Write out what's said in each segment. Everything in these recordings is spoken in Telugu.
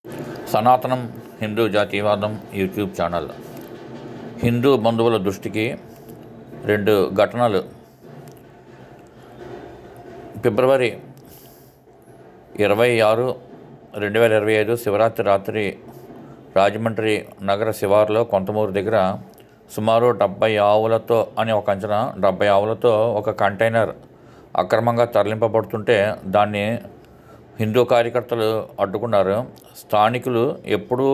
సనాతనం హిందూ జాతీయవాదం యూట్యూబ్ ఛానల్. హిందూ బంధువుల దృష్టికి రెండు ఘటనలు. ఫిబ్రవరి 26, 2025 శివరాత్రి రాత్రి రాజమండ్రి నగర శివారులో కొంతమూరు దగ్గర సుమారు 70 ఆవులతో అని ఒక అంచనా 70 ఆవులతో ఒక కంటైనర్ అక్రమంగా తరలింపబడుతుంటే దాన్ని హిందూ కార్యకర్తలు అడ్డుకున్నారు. స్థానికులు ఎప్పుడూ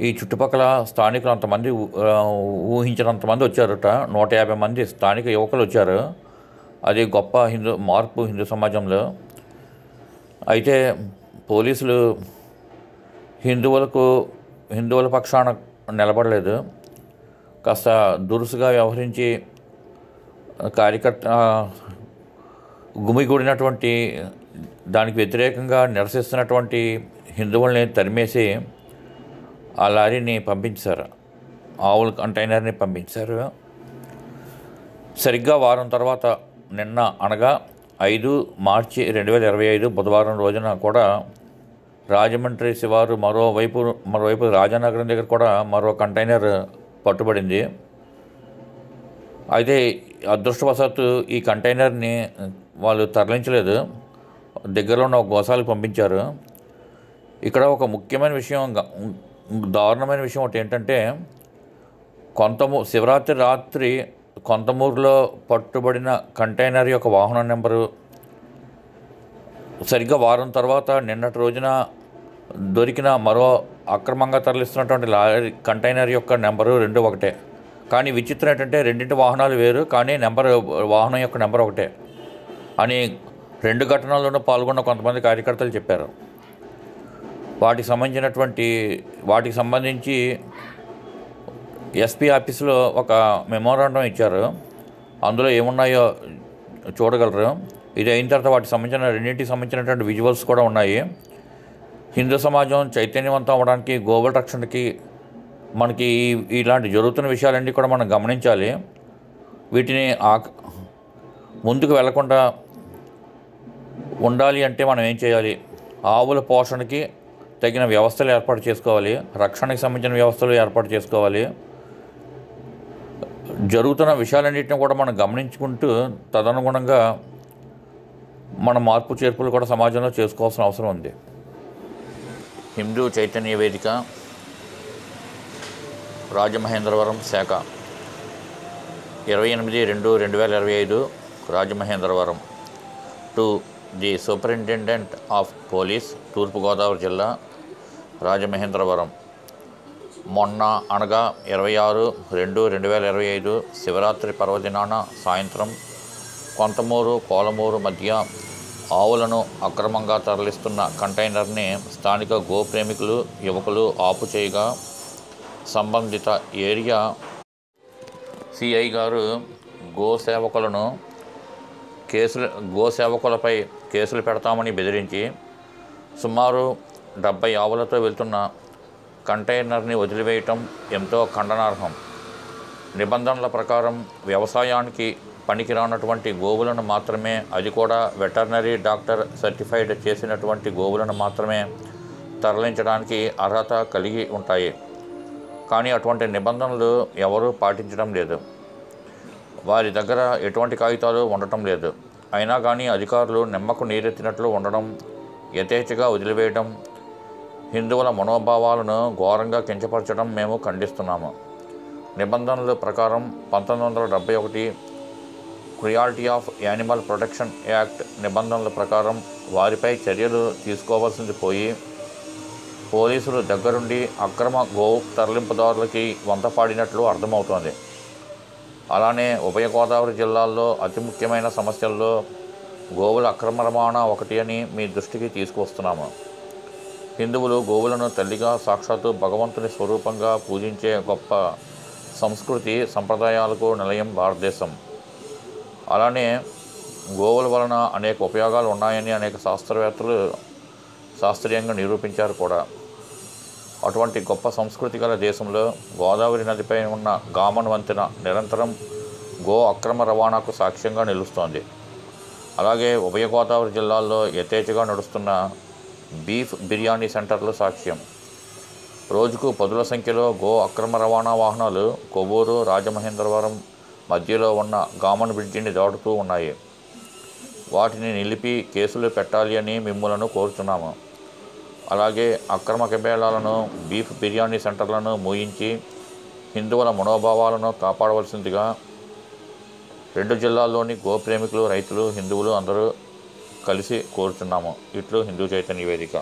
ఈ చుట్టుపక్కల స్థానికులు అంతమంది ఊహించినంతమంది వచ్చారట. 150 మంది స్థానిక యువకులు వచ్చారు. అది గొప్ప మార్పు హిందూ సమాజంలో. అయితే పోలీసులు హిందువుల పక్షాన నిలబడలేదు. కాస్త దురుసుగా వ్యవహరించి గుమిగూడినటువంటి దానికి వ్యతిరేకంగా నిరసిస్తున్నటువంటి హిందువుల్ని తరిమేసి ఆ లారీని పంపించారు, ఆవుల కంటైనర్ని పంపించారు. సరిగ్గా వారం తర్వాత నిన్న అనగా 5 మార్చి 2025 బుధవారం రోజున కూడా రాజమండ్రి శివారు మరోవైపు రాజానగరం దగ్గర కూడా మరో కంటైనర్ పట్టుబడింది. అయితే అదృష్టవశాత్తు ఈ కంటైనర్ని వాళ్ళు తరలించలేదు, దగ్గరలో ఉన్న ఒక గోశాలకు పంపించారు. ఇక్కడ ఒక ముఖ్యమైన విషయం, దారుణమైన విషయం ఒకటి ఏంటంటే, శివరాత్రి రాత్రి కొంతమూరులో పట్టుబడిన కంటైనర్ యొక్క వాహనం నెంబరు సరిగ్గా వారం తర్వాత నిన్నటి రోజున దొరికిన మరో అక్రమంగా తరలిస్తున్నటువంటి లారీ కంటైనర్ యొక్క నెంబరు 2 ఒకటే. కానీ విచిత్రం ఏంటంటే రెండింటి వాహనాలు వేరు, కానీ వాహనం యొక్క నెంబర్ ఒకటే అని 2 ఘటనల్లోనూ పాల్గొన్న కొంతమంది కార్యకర్తలు చెప్పారు. వాటికి సంబంధించి ఎస్పీ ఆఫీసులో ఒక మెమోరాండం ఇచ్చారు. అందులో ఏమున్నాయో చూడగలరు. ఇది అయిన తర్వాత రెండింటికి సంబంధించినటువంటి విజువల్స్ కూడా ఉన్నాయి. హిందూ సమాజం చైతన్యవంతం అవ్వడానికి, గోవుల రక్షణకి, మనకి ఇలాంటి జరుగుతున్న విషయాలన్నీ కూడా మనం గమనించాలి. వీటిని ముందుకు వెళ్లకుండా ఉండాలి అంటే మనం ఏం చేయాలి? ఆవుల పోషణకి తగిన వ్యవస్థలు ఏర్పాటు చేసుకోవాలి, రక్షణకి సంబంధించిన వ్యవస్థలు ఏర్పాటు చేసుకోవాలి. జరుగుతున్న విషయాలన్నింటినీ కూడా మనం గమనించుకుంటూ తదనుగుణంగా మన మార్పు చేర్పులు కూడా సమాజంలో చేసుకోవాల్సిన అవసరం ఉంది. హిందూ చైతన్య వేదిక రాజమహేంద్రవరం శాఖ 28/2/2025 Rajamahendravaram. To the superintendent of police, తూర్పుగోదావరి జిల్లా, రాజమహేంద్రవరం. మొన్న అనగా 26/2/2025 శివరాత్రి పర్వదినాన సాయంత్రం కొంతమూరు కోలమూరు మధ్య ఆవులను అక్రమంగా తరలిస్తున్న కంటైనర్ని స్థానిక గోప్రేమికులు యువకులు ఆపు చేయగా సంబంధిత ఏరియా సిఐ గారు గోసేవకులపై కేసులు పెడతామని బెదిరించి సుమారు 70 ఆవులతో వెళ్తున్న కంటైనర్ని వదిలివేయటం ఎంతో ఖండనార్హం. నిబంధనల ప్రకారం వ్యవసాయానికి పనికిరానటువంటి గోవులను మాత్రమే, అది కూడా వెటర్నరీ డాక్టర్ సర్టిఫైడ్ చేసినటువంటి గోవులను మాత్రమే తరలించడానికి అర్హత కలిగి ఉంటాయి. కానీ అటువంటి నిబంధనలు ఎవరూ పాటించడం లేదు. వారి దగ్గర ఎటువంటి కాగితాలు ఉండటం లేదు. అయినా కానీ అధికారులు నిమ్మకు నీరెత్తినట్లు ఉండడం, యథేచ్ఛగా వదిలివేయడం, హిందువుల మనోభావాలను ఘోరంగా కించపరచడం మేము ఖండిస్తున్నాము. నిబంధనల ప్రకారం 1971 cruelty of animal protection act నిబంధనల ప్రకారం వారిపై చర్యలు తీసుకోవాల్సింది పోయి పోలీసులు దగ్గరుండి అక్రమ గో తరలింపుదారులకి వంతపాడినట్లు అర్థమవుతోంది. అలానే ఉభయ గోదావరి జిల్లాల్లో అతి ముఖ్యమైన సమస్యల్లో గోవుల అక్రమ రవాణా ఒకటి అని మీ దృష్టికి తీసుకువస్తున్నాము. హిందువులు గోవులను తల్లిగా, సాక్షాత్తు భగవంతుని స్వరూపంగా పూజించే గొప్ప సంస్కృతి సంప్రదాయాలకు నిలయం భారతదేశం. అలానే గోవుల వలన అనేక ఉపయోగాలు ఉన్నాయని అనేక శాస్త్రవేత్తలు శాస్త్రీయంగా నిరూపించారు కూడా. అటువంటి గొప్ప సంస్కృతి గల దేశంలో గోదావరి నదిపై ఉన్న గామన్ వంతెన నిరంతరం గో అక్రమ రవాణాకు సాక్ష్యంగా నిలుస్తోంది. అలాగే ఉభయ గోదావరి జిల్లాల్లో యథేచ్ఛగా నడుస్తున్న బీఫ్ బిర్యానీ సెంటర్లు సాక్ష్యం. రోజుకు పదుల సంఖ్యలో గో అక్రమ రవాణా వాహనాలు కొవ్వూరు రాజమహేంద్రవరం మధ్యలో ఉన్న గామన్ బ్రిడ్జిని దాటుతూ ఉన్నాయి. వాటిని నిలిపి కేసులు పెట్టాలి అని మిమ్మల్ని కోరుతున్నాము. అలాగే అక్రమ కెబేళాలను, బీఫ్ బిర్యానీ సెంటర్లను మూయించి హిందువుల మనోభావాలను కాపాడవలసిందిగా 2 జిల్లాల్లోని గోప్రేమికులు, రైతులు, హిందువులు అందరూ కలిసి కోరుతున్నాము. ఇట్లు హిందూ చైతన్య వేదిక.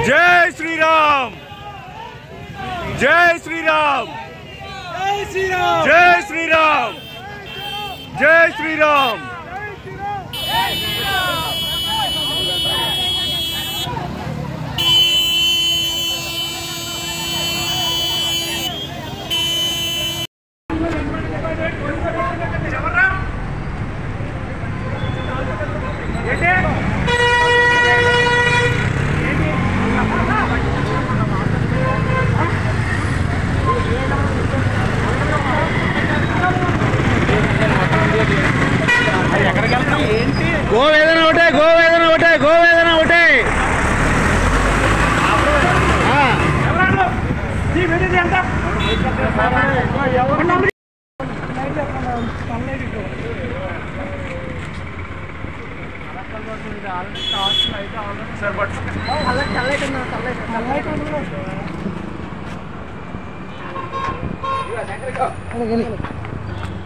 జై శ్రీరామ్, జై శ్రీరామ్, జై శ్రీరామ్, జై శ్రీరామ్, జై శ్రీరామ్. గోవేదన ఒకటే, గోవేదన ఒకటే, గోవేదన ఒకటే.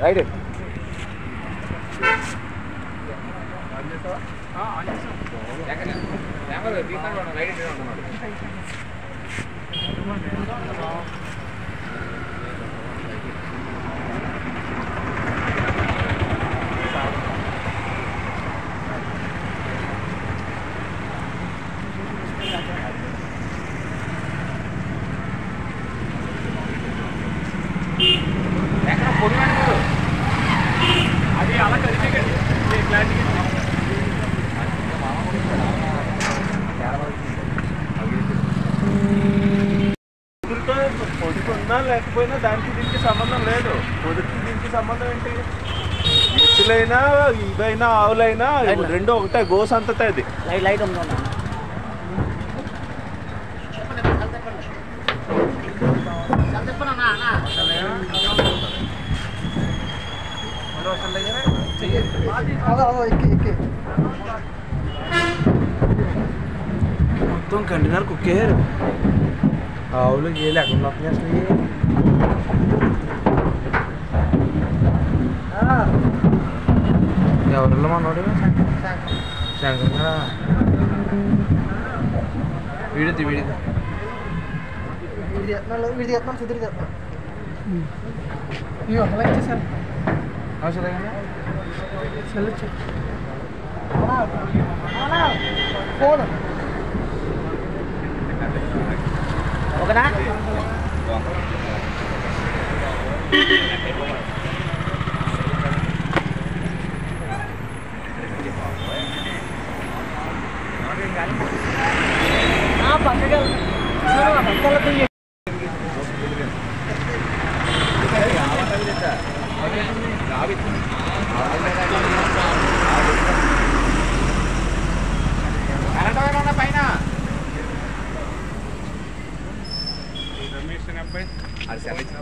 రైట్ అది అలా కలిపి పొదుపున్నా లేకపోయినా దానికి దీనికి సంబంధం లేదు. పొదుపుకి దీనికి సంబంధం ఏంటి? ఎత్తులైనా ఇవైనా ఆవులైనా రెండు ఒకటే, గో సంతతే. అది లైట్ ఉందా? మొత్తం కంటైనర్ కుక్కేరు. ఆవులు ఏ లేకుండా వస్తున్నాయి. ఎవరిలో మనోడు శంకరా వీడిది వీడిది వీడిది చేస్తున్నాం, సుధీర్ చేస్తున్నాం. ఇచ్చేసాను ఫోన్ ఒకనా పక్కగా పైన అది సెల్ ఇచ్చిన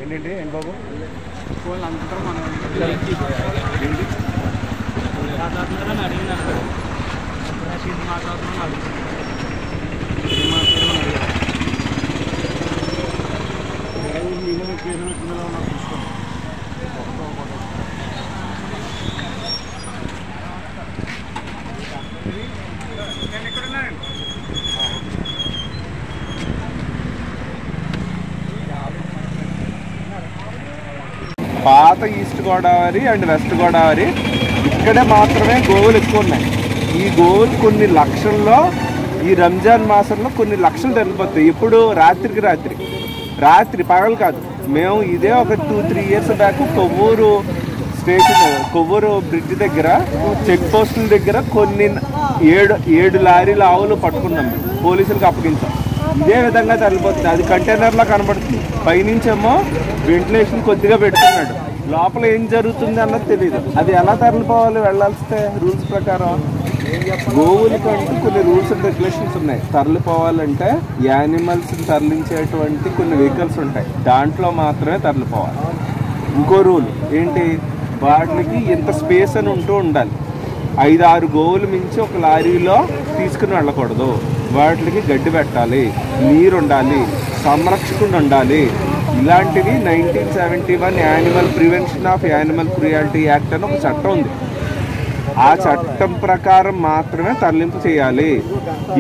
ఏంటండి ఏంటి బాబు ఫోన్లు అందరూ మనం మాట్లాడుతున్నారని అడిగినారు. మాట్లాడుతున్నాను పాత east Godavari and west Godavari ఇక్కడే మాత్రమే గోవులు ఎక్కువ ఉన్నాయి. ఈ గోవులు కొన్ని లక్షల్లో ఈ రంజాన్ మాసంలో కొన్ని లక్షలు తగ్గిపోతాయి. ఇప్పుడు రాత్రి పగలు కాదు. మేము ఇదే ఒక 2-3 ఇయర్స్ బ్యాక్ కొవ్వూరు బ్రిడ్జ్ దగ్గర చెక్ పోస్టుల దగ్గర కొన్ని 7 లారీల ఆవులు పట్టుకున్నాం, పోలీసులకు అప్పగించాం. ఇదే విధంగా తరలిపోతుంది. అది కంటైనర్లా కనబడుతుంది, పైనుంచేమో వెంటిలేషన్ కొద్దిగా పెడుతున్నాడు, లోపల ఏం జరుగుతుంది అన్నది తెలియదు. అది ఎలా తరలిపోవాలి వెళ్ళాల్స్తే రూల్స్ ప్రకారం? గోవులకంటూ కొన్ని రూల్స్ అండ్ రెగ్యులేషన్స్ ఉన్నాయి. తరలిపోవాలంటే యానిమల్స్ని తరలించేటువంటి కొన్ని వెహికల్స్ ఉంటాయి, దాంట్లో మాత్రమే తరలిపోవాలి. ఇంకో రూల్ ఏంటి, వాటికి ఎంత స్పేస్ అని ఉండాలి. 5-6 గోవులు మించి ఒక లారీలో తీసుకుని వెళ్ళకూడదు. వాటికి గడ్డి పెట్టాలి, నీరు ఉండాలి, సంరక్షకుడు ఉండాలి. ఇలాంటివి 1971 animal prevention of animal cruelty act అని ఒక చట్టం ఉంది. ఆ చట్టం ప్రకారం మాత్రమే తరలింపు చేయాలి.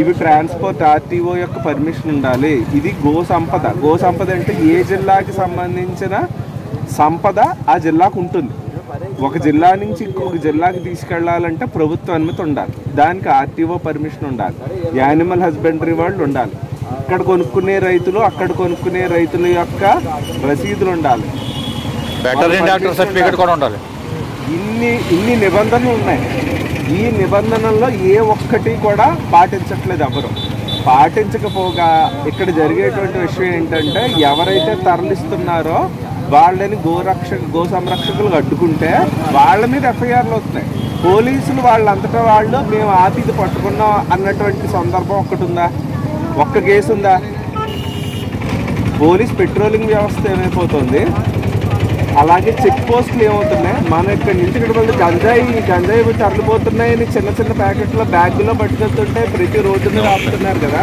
ఇవి ట్రాన్స్పోర్ట్ ఆర్టీఓ యొక్క పర్మిషన్ ఉండాలి. ఇది గోసంపద అంటే ఏ జిల్లాకి సంబంధించిన సంపద ఆ జిల్లాకు ఉంటుంది. ఒక జిల్లా నుంచి ఇంకొక జిల్లాకి తీసుకెళ్లాలంటే ప్రభుత్వ అనుమతి ఉండాలి, దానికి ఆర్టీఓ పర్మిషన్ ఉండాలి, యానిమల్ హస్బెండరీ వాళ్ళు ఉండాలి, ఇక్కడ కొనుక్కునే రైతులు అక్కడ కొనుక్కునే రైతుల యొక్క రసీదులు ఉండాలి, వెటర్నరీ డాక్టర్ సర్టిఫికేట్ కూడా ఉండాలి. ఇన్ని నిబంధనలు ఉన్నాయి. ఈ నిబంధనల్లో ఏ ఒక్కటి కూడా పాటించట్లేదు ఎవరు. పాటించకపోగా ఇక్కడ జరిగేటువంటి విషయం ఏంటంటే, ఎవరైతే తరలిస్తున్నారో వాళ్ళని గో సంరక్షకులు అడ్డుకుంటే వాళ్ళ మీద ఎఫ్ఐఆర్లు వస్తున్నాయి. పోలీసులు వాళ్ళంతటా వాళ్ళు మేము ఆపిది పట్టుకున్నాం అన్నటువంటి సందర్భం ఒక్కటి ఒక్క కేసు ఉందా? పోలీస్ పెట్రోలింగ్ వ్యవస్థ ఏమైపోతుంది, అలాగే చెక్ పోస్టులు ఏమవుతున్నాయి. మన ఇక్కడి నుంచి ఇక్కడ వాళ్ళు గంజాయి తరలిపోతున్నాయని చిన్న ప్యాకెట్లో బ్యాగులో పట్టుకెళ్తుంటే ప్రతి రోడ్డు మీద ఆపుతున్నారు కదా.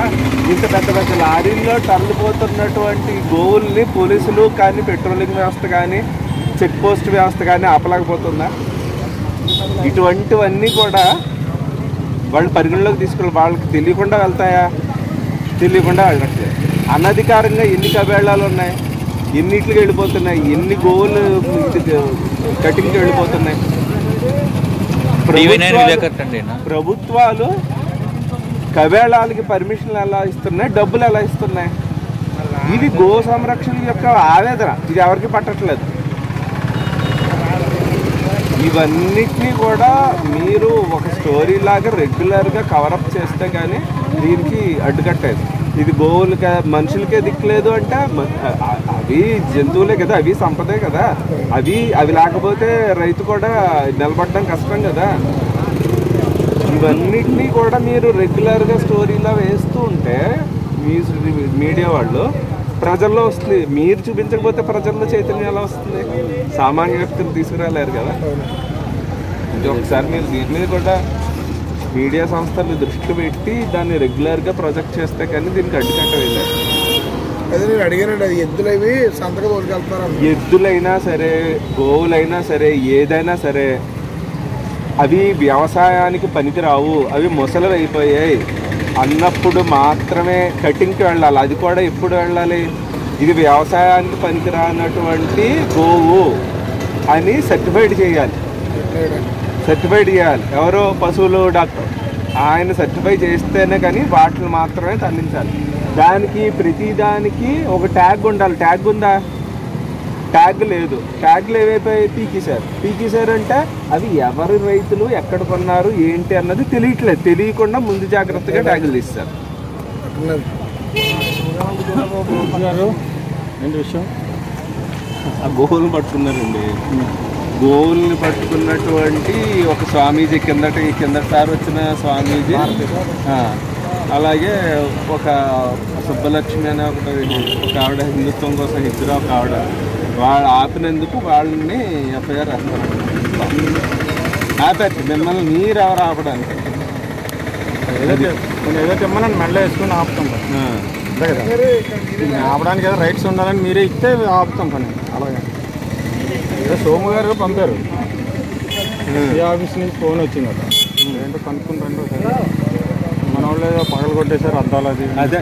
ఇంత పెద్ద లారీల్లో తరలిపోతున్నటువంటి గోవుల్ని పోలీసులు కానీ పెట్రోలింగ్ వ్యవస్థ కానీ చెక్ పోస్ట్ వ్యవస్థ కానీ ఆపలేకపోతుందా? ఇటువంటివన్నీ కూడా వాళ్ళు పరిగణలోకి తీసుకెళ్ళి వాళ్ళకి తెలియకుండా వెళ్తాయా? తెలియకుండా వెళ్ళట్లేదు. అనధికారంగా ఎన్ని కబేళాలు ఉన్నాయి, ఎన్నిటికి వెళ్ళిపోతున్నాయి, ఎన్ని గోవులు కటింగ్కి వెళ్ళిపోతున్నాయి. ప్రభుత్వాలు కబేళాలకి పర్మిషన్లు ఎలా ఇస్తున్నాయి, డబ్బులు ఎలా ఇస్తున్నాయి? ఇది గో సంరక్షణ యొక్క ఆవేదన, ఇది ఎవరికి పట్టట్లేదు. ఇవన్నిటినీ కూడా మీరు ఒక స్టోరీ లాగా రెగ్యులర్గా కవరప్ చేస్తే కానీ దీనికి అడ్డుకట్టేది. ఇది గోవులకే మనుషులకే దిక్కులేదు అంటే అవి జంతువులే కదా, అవి సంపదే కదా. అవి లేకపోతే రైతు కూడా నిలబడడం కష్టం కదా. ఇవన్నిటినీ కూడా మీరు రెగ్యులర్గా స్టోరీలా వేస్తూ ఉంటే మీడియా వాళ్ళు ప్రజల్లో వస్తుంది. మీరు చూపించకపోతే ప్రజల్లో చైతన్యం ఎలా వస్తుంది? సామాన్య వ్యక్తులు తీసుకురాలేరు కదా. ఇది ఒకసారి మీరు దీని మీద కూడా మీడియా సంస్థలు దృష్టి పెట్టి దాన్ని రెగ్యులర్గా ప్రొజెక్ట్ చేస్తే కానీ దీనికి అడ్డుకట్ట వెళ్ళారు. అదే నేను అడిగానండి, అది ఎద్దులవి సంతగా తోలుకెళ్తారు. ఎద్దులైనా సరే, గోవులైనా సరే, ఏదైనా సరే అవి వ్యవసాయానికి పనికిరావు, అవి ముసలివి అయిపోయాయి అన్నప్పుడు మాత్రమే కటింగ్కి వెళ్ళాలి. అది కూడా ఎప్పుడు వెళ్ళాలి? ఇది వ్యవసాయానికి పనికిరానటువంటి గోవు అని సర్టిఫైడ్ చేయాలి. ఎవరో పశువులు డాక్టర్, ఆయన సర్టిఫై చేస్తేనే కానీ వాటిని మాత్రమే తరలించాలి. దానికి ప్రతిదానికి ఒక ట్యాగ్ ఉండాలి. ట్యాగ్ ఉందా? ట్యాగ్ లేదు. ట్యాగ్లు ఏవైపోయి పీకేశారు అంటే అవి ఎవరి రైతులు ఎక్కడ కొన్నారు ఏంటి అన్నది తెలియట్లేదు. తెలియకుండా ముందు జాగ్రత్తగా ట్యాగులు తీస్తారు. ఏంటి విషయం? ఆ గోవులను పట్టుకున్నారండి. గోవుల్ని పట్టుకున్నటువంటి ఒక స్వామీజీ, కిందసారి వచ్చిన స్వామీజీ, అలాగే ఒక సుబ్బలక్ష్మి అనే ఒక ఆవిడ, హిందుత్వం కోసం హిజ్రా ఒక ఆవిడ, వాళ్ళు ఆపినందుకు వాళ్ళని ఎఫ్ఐఆర్ వేస్తారండి. ఆపారు మిమ్మల్ని, మీరు ఎవరు ఆపడానికి? ఏదో తిమ్మని మెడలో వేసుకుని ఆపుతాం అంతే కదా. ఆపడానికి ఏదో రైట్స్ ఉండాలని మీరే ఇస్తే ఆపుతాం పని. అలాగే సోము గారు పంపారు, ఈ ఆఫీస్ నుంచి ఫోన్ వచ్చింది కదా, ఏంటో కనుక్కుంటాంటే మన వాళ్ళు ఏదో పగలు కొట్టేశారు అద్దాలు. అది అదే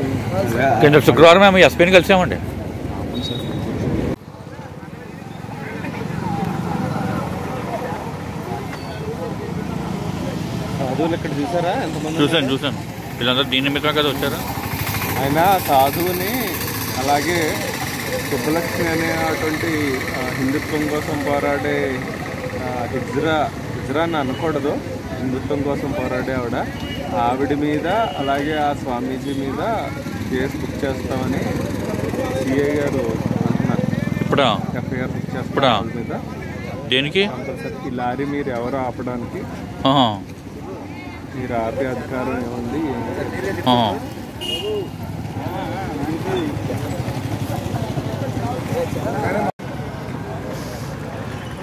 శుక్రవారం మేము ఎస్పీని కలిసామండి. అది సాధువులు ఇక్కడ చూసారా ఎంతమంది? చూశాను. వీళ్ళందరూ దీని నిమిత్తమే కదా వచ్చారా? ఆయన సాధువుని అలాగే సుబ్బలక్ష్మి అనేటువంటి హిందుత్వం కోసం పోరాడే హిజ్రాని అనకూడదు, హిందుత్వం కోసం పోరాడే ఆవిడ మీద అలాగే ఆ స్వామీజీ మీద కేసు బుక్ చేస్తామని సిఐ గారు అంటున్నారు. ఇప్పుడు ఎఫ్ఐఆర్ బుక్ చేస్తాం ఆవిడ మీద. దేనికి? ఈ లారీ మీరు ఎవరు ఆపడానికి, మీరు ఆపే అధికారం ఏముంది?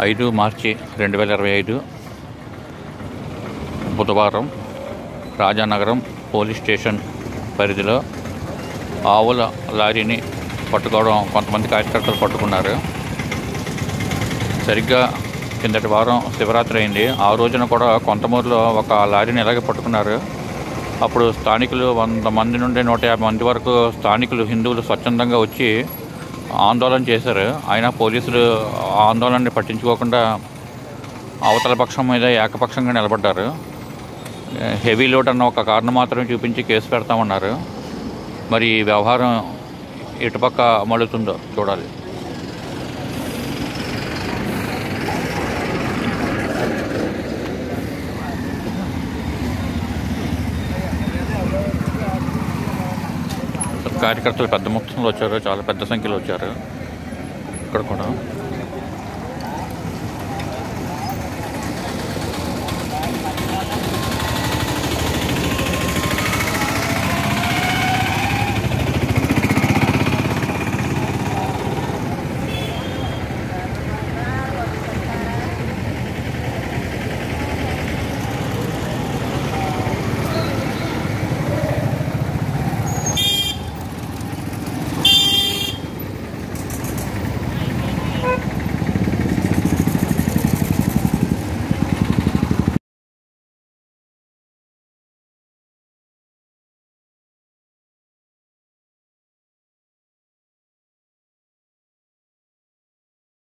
5 మార్చి 2025 బుధవారం రాజానగరం పోలీస్ స్టేషన్ పరిధిలో ఆవుల లారీని పట్టుకోవడం కొంతమంది కార్యకర్తలు పట్టుకున్నారు. సరిగ్గా కిందటి వారం శివరాత్రి అయింది. ఆ రోజున కూడా కొంతమూరులో ఒక లారీని ఇలాగే పట్టుకున్నారు. అప్పుడు స్థానికులు 100 మంది నుండి 150 మంది వరకు స్థానికులు హిందువులు స్వచ్ఛందంగా వచ్చి ఆందోళన చేశారు. అయినా పోలీసులు ఆందోళనని పట్టించుకోకుండా అవతల పక్షం మీద ఏకపక్షంగా నిలబడ్డారు. హెవీ లోడ్ అన్న ఒక కారణం మాత్రమే చూపించి కేసు పెడతామన్నారు. మరి ఈ వ్యవహారం ఎటుపక్క మళ్ళుతుందో చూడాలి. కార్యకర్తలు పెద్ద మొత్తంలో వచ్చారు, చాలా పెద్ద సంఖ్యలో వచ్చారు ఇక్కడ కూడా.